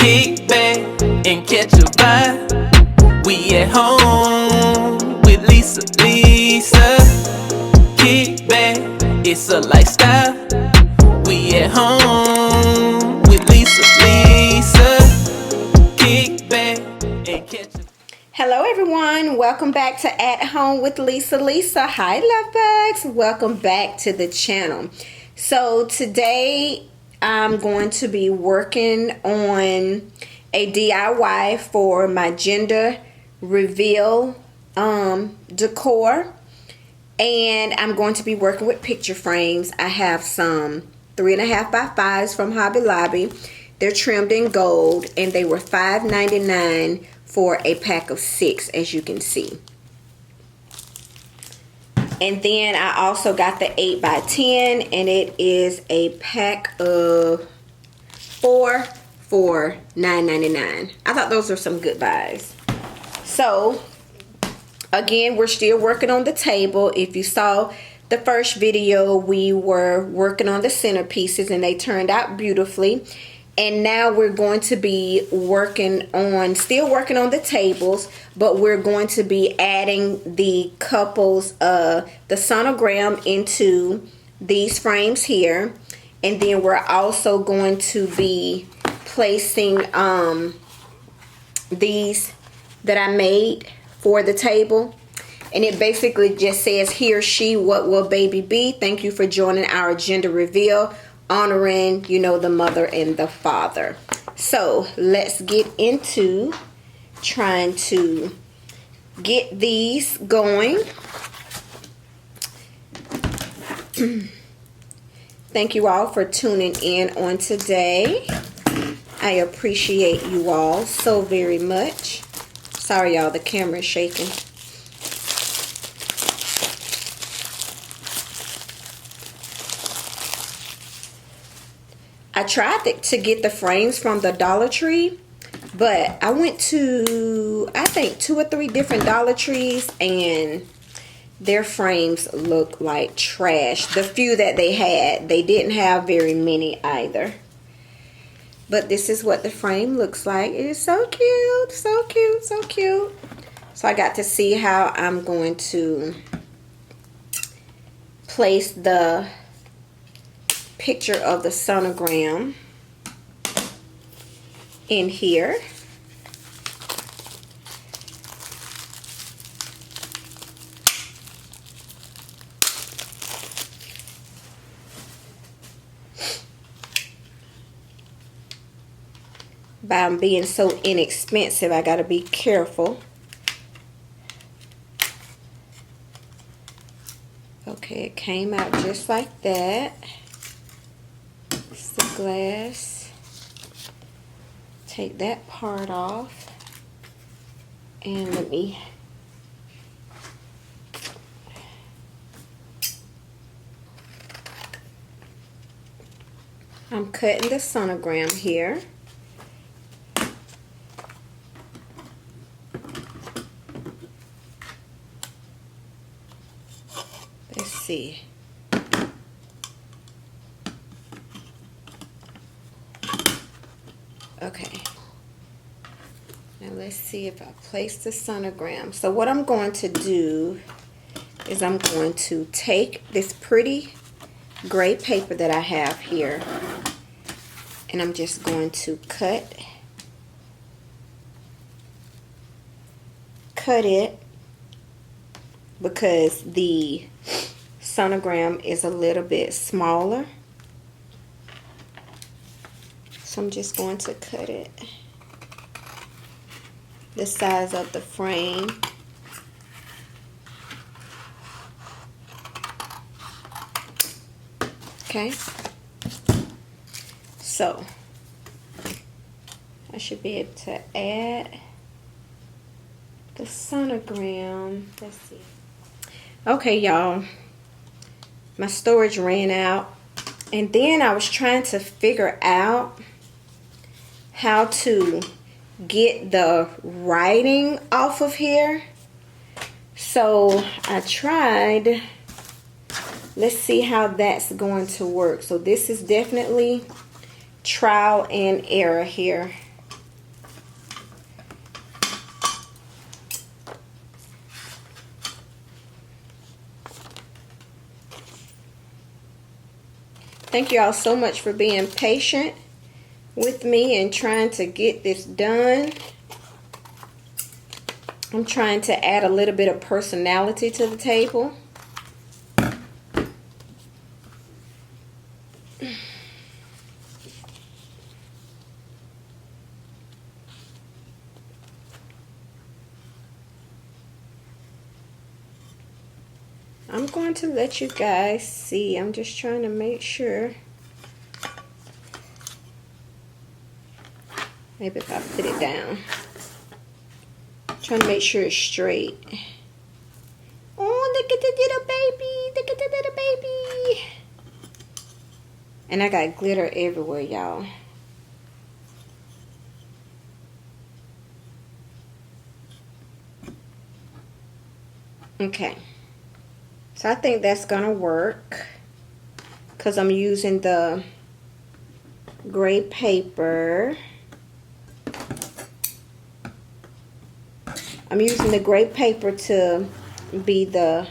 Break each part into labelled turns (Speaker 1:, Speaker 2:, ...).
Speaker 1: Kick back and catch a vibe. We at home with Lisa. Kick back, it's a lifestyle. We at home with Lisa. Kick back and catch a.
Speaker 2: Hello everyone, welcome back to At Home with Lisa. Hi love bugs, welcome back to the channel. So today I'm going to be working on a DIY for my gender reveal decor, and I'm going to be working with picture frames. I have some 3.5 by 5s from Hobby Lobby. They're trimmed in gold and they were $5.99 for a pack of 6, as you can see. And then I also got the 8 by 10, and it is a pack of 4 for $9.99. I thought those were some good buys. So again, we're still working on the table. If you saw the first video, we were working on the centerpieces and they turned out beautifully. And now we're going to be still working on the tables, but we're going to be adding the couples, the sonogram into these frames here. And then we're also going to be placing these that I made for the table. And it basically just says, he or she, what will baby be? Thank you for joining our gender reveal, honoring, you know, the mother and the father. So let's get into trying to get these going. Thank you all for tuning in on today. I appreciate you all so very much. Sorry y'all, the camera is shaking. I tried to get the frames from the Dollar Tree, but I went to, I think, 2 or 3 different Dollar Trees, and their frames look like trash. The few that they had, they didn't have very many either. But this is what the frame looks like. It is so cute, so cute, so cute. So I got to see how I'm going to place the picture of the sonogram in here. By being so inexpensive, I gotta be careful. Okay, it came out just like that. The glass, take that part off, and let me I'm cutting the sonogram here. Let's see. Okay, now let's see if I place the sonogram. So what I'm going to do is I'm going to take this pretty gray paper that I have here, and I'm just going to cut it because the sonogram is a little bit smaller. So I'm just going to cut it the size of the frame. Okay. So I should be able to add the sonogram. Let's see. Okay, y'all. My storage ran out. And then I was trying to figure out how to get the writing off of here. So I tried. Let's see how that's going to work. So this is definitely trial and error here. Thank you all so much for being patient with me and trying to get this done. I'm trying to add a little bit of personality to the table. I'm going to let you guys see. I'm just trying to make sure. Maybe if I put it down. Trying to make sure it's straight. Oh, look at the little baby. Look at the little baby. And I got glitter everywhere, y'all. Okay. So I think that's gonna work because I'm using the gray paper. I'm using the gray paper to be the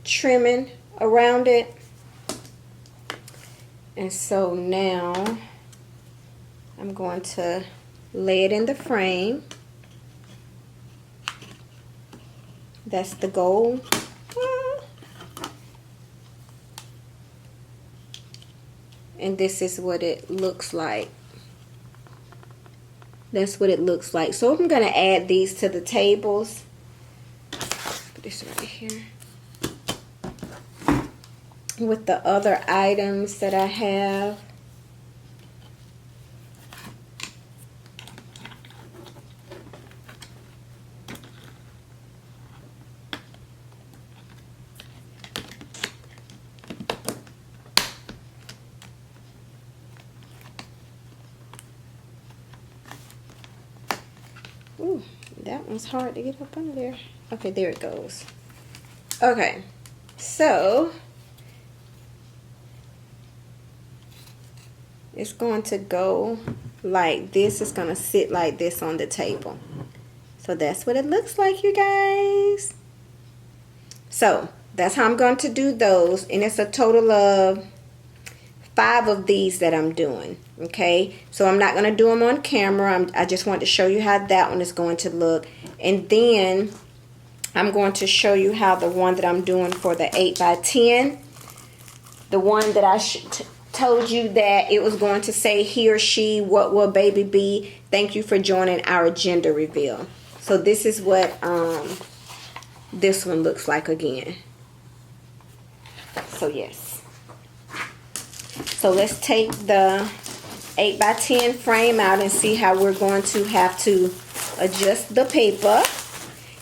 Speaker 2: trimming around it. And so now I'm going to lay it in the frame. That's the goal. And this is what it looks like. That's what it looks like. So I'm going to add these to the tables. Put this right here. With the other items that I have. Ooh, that one's hard to get up under there. Okay, there it goes. Okay, so it's going to go like this. It's going to sit like this on the table. So that's what it looks like, you guys. So that's how I'm going to do those. And it's a total of 5 of these that I'm doing. Okay, so I'm not going to do them on camera. I just want to show you how that one is going to look. And then I'm going to show you how the one that I'm doing for the 8x10, the one that I told you that it was going to say he or she, what will baby be? Thank you for joining our gender reveal. So this is what this one looks like again. So yes. So let's take the 8x10 frame out and see how we're going to have to adjust the paper.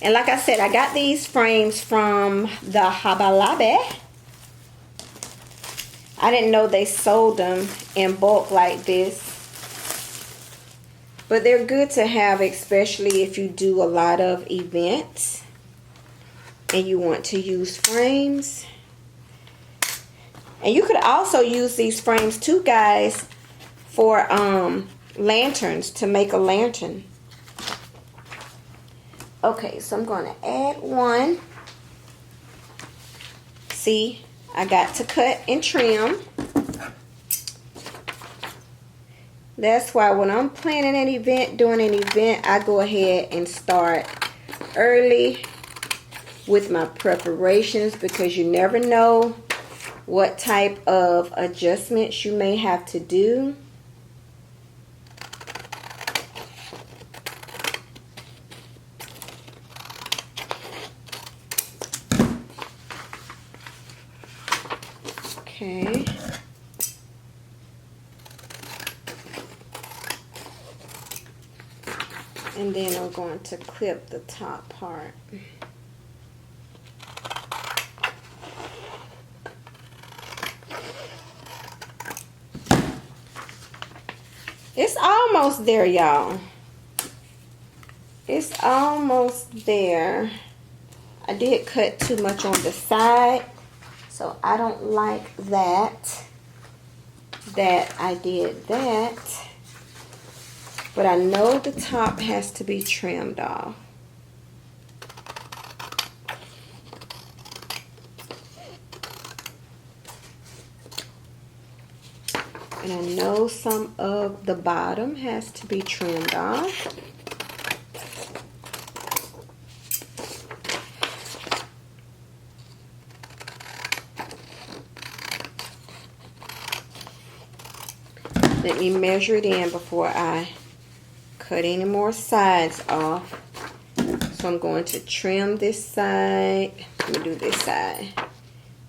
Speaker 2: And like I said, I got these frames from the Hobby Lobby. I didn't know they sold them in bulk like this. But they're good to have, especially if you do a lot of events and you want to use frames. And you could also use these frames too, guys, for lanterns, to make a lantern. Okay, so I'm going to add one. See, I got to cut and trim. That's why when I'm planning an event, doing an event, I go ahead and start early with my preparations, because you never know what type of adjustments you may have to do. Okay. And then I'm going to clip the top part. It's almost there, y'all. It's almost there. I did cut too much on the side, so I don't like that I did that. But I know the top has to be trimmed off. And I know some of the bottom has to be trimmed off. Let me measure it in before I cut any more sides off. So I'm going to trim this side. Let me do this side.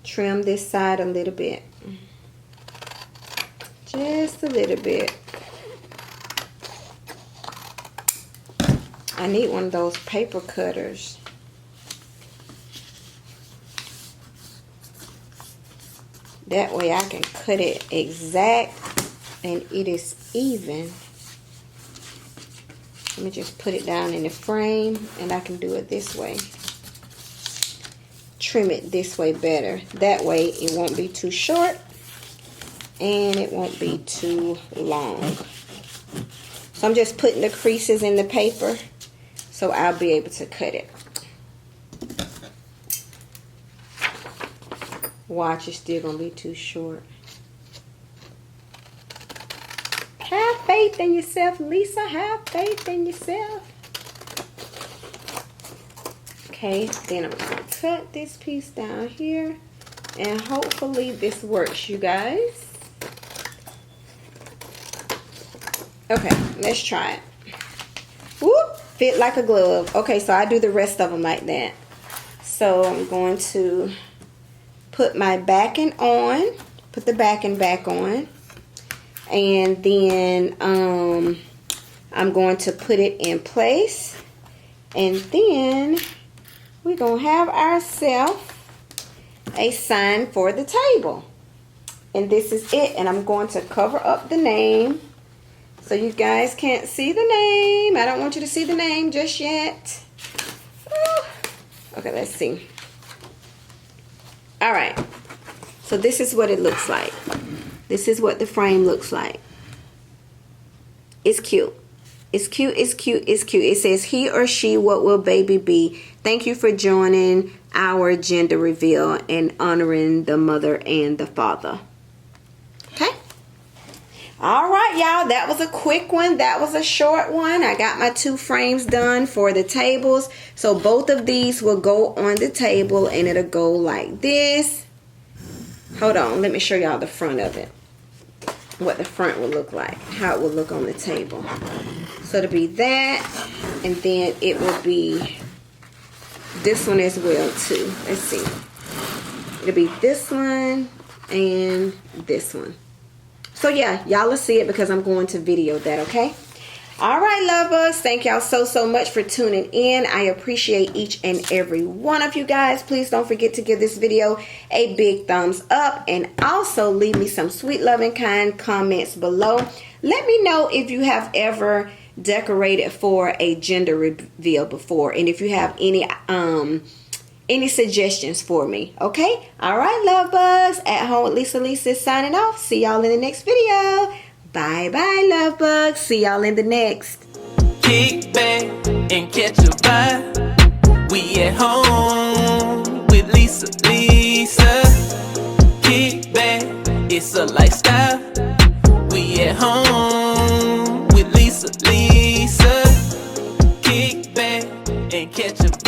Speaker 2: Trim this side a little bit. Just a little bit. I need one of those paper cutters. That way I can cut it exact and it is even. Let me just put it down in the frame and I can do it this way. Trim it this way better. That way it won't be too short and it won't be too long. So I'm just putting the creases in the paper so I'll be able to cut it. Watch, it's still gonna be too short. Have faith in yourself, Lisa. Have faith in yourself. Okay, then I'm gonna cut this piece down here and hopefully this works, you guys. Okay, let's try it. Whoop, fit like a glove. Okay, so I do the rest of them like that. So I'm going to put my backing on, put the backing back on, and then I'm going to put it in place, and then we're going to have ourselves a sign for the table. And this is it, and I'm going to cover up the name so you guys can't see the name. I don't want you to see the name just yet. Okay, let's see. All right, so this is what it looks like. This is what the frame looks like. It's cute. It's cute, it's cute, it's cute. It says, he or she, what will baby be? Thank you for joining our gender reveal and honoring the mother and the father. Okay. All right, y'all, that was a quick one. That was a short one. I got my 2 frames done for the tables. So both of these will go on the table and it'll go like this. Hold on, let me show y'all the front of it. What the front will look like, how it will look on the table. So it'll be that, and then it will be this one as well too. Let's see. It'll be this one and this one. So yeah, y'all will see it because I'm going to video that, okay? All right, love bugs, thank y'all so much for tuning in. I appreciate each and every one of you guys. Please don't forget to give this video a big thumbs up and also leave me some sweet, loving, kind comments below. Let me know if you have ever decorated for a gender reveal before, and if you have any suggestions for me, okay? All right, love bugs, at home with Lisa is signing off. See y'all in the next video. Bye bye, love bugs. See y'all in the next.
Speaker 1: Kick back and catch a vibe. We at home with Lisa. Kick back, it's a lifestyle. We at home with Lisa. Kick back and catch a vibe.